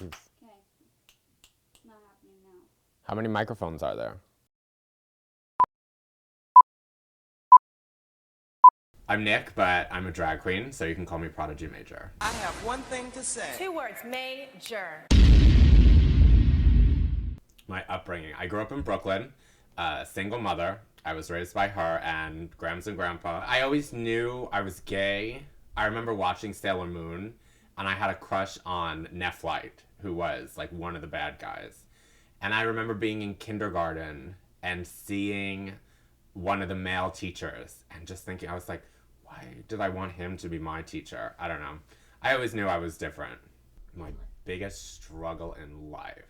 Okay. Not happening now. How many microphones are there? I'm Nick, but I'm a drag queen, so you can call me Prodigy Major. I have one thing to say. 2 words, major. My upbringing. I grew up in Brooklyn, single mother. I was raised by her and Grams and Grandpa. I always knew I was gay. I remember watching Sailor Moon, and I had a crush on Nephlite, who was like one of the bad guys. And I remember being in kindergarten and seeing one of the male teachers and just thinking, I was like, why did I want him to be my teacher? I don't know. I always knew I was different. My biggest struggle in life.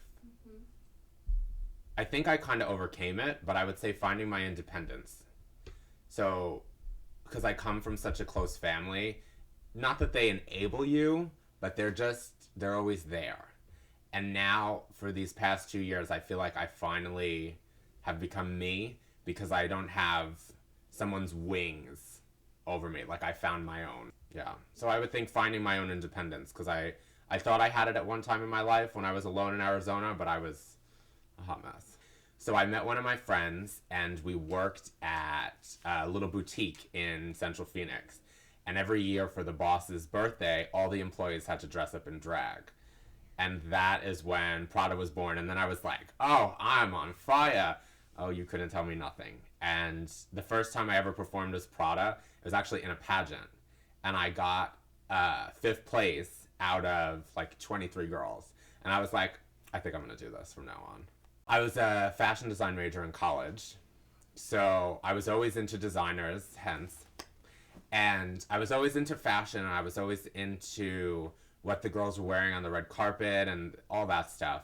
I think I kind of overcame it, but I would say finding my independence. So, because I come from such a close family, not that they enable you, but they're always there. And now, for these past 2 years, I feel like I finally have become me because I don't have someone's wings over me. Like, I found my own. Yeah. So I would think finding my own independence, because I thought I had it at one time in my life when I was alone in Arizona, but I was a hot mess. So I met one of my friends, and we worked at a little boutique in Central Phoenix. And every year for the boss's birthday, all the employees had to dress up in drag. And that is when Prada was born. And then I was like, oh, I'm on fire. Oh, you couldn't tell me nothing. And the first time I ever performed as Prada, it was actually in a pageant. And I got 5th place out of like 23 girls. And I was like, I think I'm going to do this from now on. I was a fashion design major in college. So I was always into designers, hence. And I was always into fashion, and I was always into what the girls were wearing on the red carpet and all that stuff.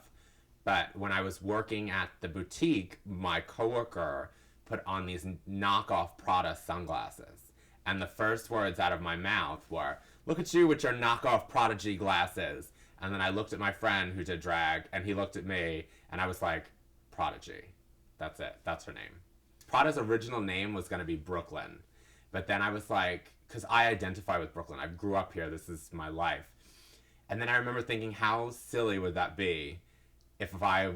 But when I was working at the boutique, my coworker put on these knockoff Prada sunglasses. And the first words out of my mouth were, look at you with your knockoff Prodigy glasses. And then I looked at my friend who did drag, and he looked at me, and I was like, Prodigy. That's it. That's her name. Prada's original name was going to be Brooklyn. But then I was like, because I identify with Brooklyn. I grew up here. This is my life. And then I remember thinking, how silly would that be if I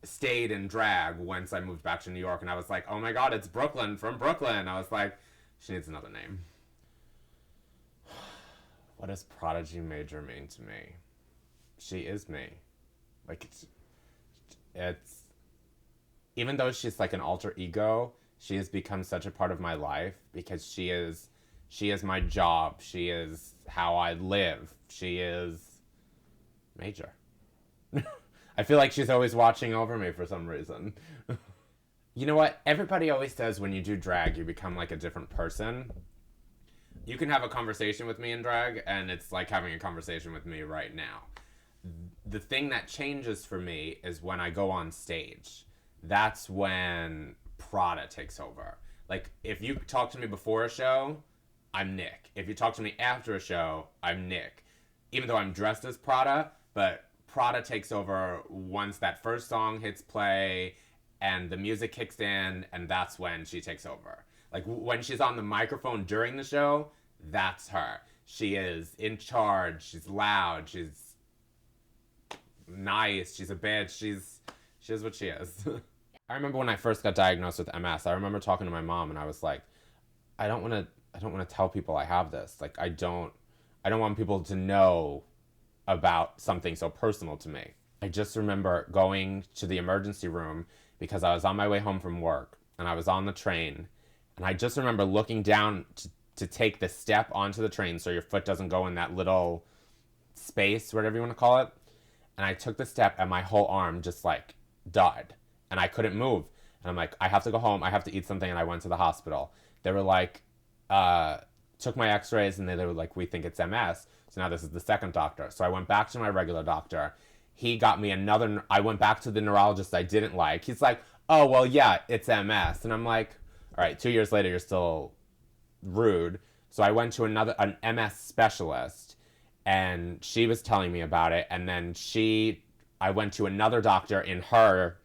stayed in drag once I moved back to New York? And I was like, oh my God, it's Brooklyn from Brooklyn. I was like, she needs another name. What does Prodigy Major mean to me? She is me. Like, it's even though she's like an alter ego, she has become such a part of my life because she is my job. She is how I live. She is Major. I feel like she's always watching over me for some reason. You know what? Everybody always says when you do drag, you become like a different person. You can have a conversation with me in drag, and it's like having a conversation with me right now. The thing that changes for me is when I go on stage. That's when Prada takes over. Like, if you talk to me before a show, I'm Nick. If you talk to me after a show, I'm Nick. Even though I'm dressed as Prada, but Prada takes over once that first song hits play and the music kicks in, and that's when she takes over. Like, when she's on the microphone during the show, that's her. She is in charge. She's loud. She's nice. She's a bitch. She is what she is. I remember when I first got diagnosed with MS, I remember talking to my mom, and I was like, I don't want to tell people I have this. Like, I don't want people to know about something so personal to me. I just remember going to the emergency room because I was on my way home from work, and I was on the train, and I just remember looking down to take the step onto the train so your foot doesn't go in that little space, whatever you want to call it. And I took the step, and my whole arm just like died, and I couldn't move. And I'm like, I have to go home. I have to eat something. And I went to the hospital. They were like, took my x-rays, and they were like, we think it's MS. So now this is the second doctor. So I went back to my regular doctor. He got me I went back to the neurologist I didn't like. He's like, oh, well, yeah, it's MS. And I'm like, all right, 2 years later, you're still rude. So I went to an MS specialist, and she was telling me about it. And then I went to another doctor in her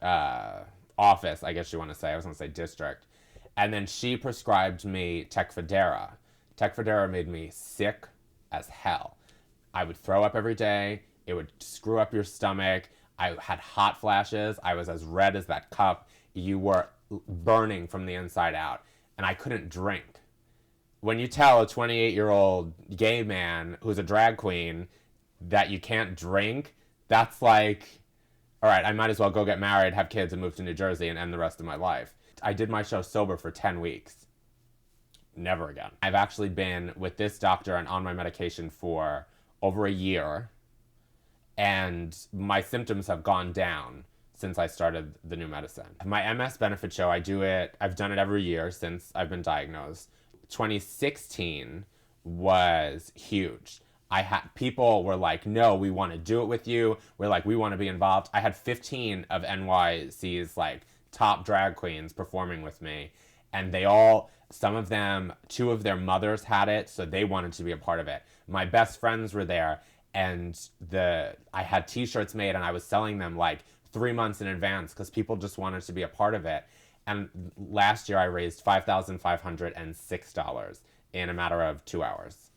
office, I guess you want to say. I was going to say district. And then she prescribed me Tecfidera. Tecfidera made me sick as hell. I would throw up every day. It would screw up your stomach. I had hot flashes. I was as red as that cup. You were burning from the inside out. And I couldn't drink. When you tell a 28-year-old gay man who's a drag queen that you can't drink, that's like, all right, I might as well go get married, have kids, and move to New Jersey and end the rest of my life. I did my show sober for 10 weeks. Never again. I've actually been with this doctor and on my medication for over a year. And my symptoms have gone down since I started the new medicine. My MS benefit show, I've done it every year since I've been diagnosed. 2016 was huge. People were like, no, we want to do it with you. We're like, we want to be involved. I had 15 of NYC's like top drag queens performing with me. And some of them, 2 of their mothers had it, so they wanted to be a part of it. My best friends were there. And I had t-shirts made and I was selling them like 3 months in advance because people just wanted to be a part of it. And last year I raised $5,506 in a matter of 2 hours.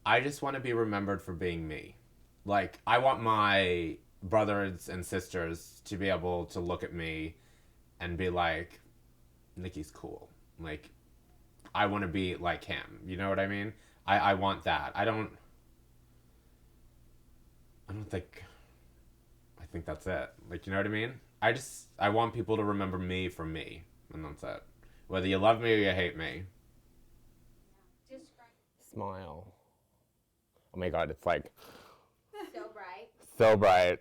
I just want to be remembered for being me. Like, I want my brothers and sisters to be able to look at me and be like, Nikki's cool. Like, I want to be like him. You know what I mean? I want that. I think that's it. Like, you know what I mean? I want people to remember me for me, and that's it. Whether you love me or you hate me. Smile. Oh my God, it's like So bright. so bright.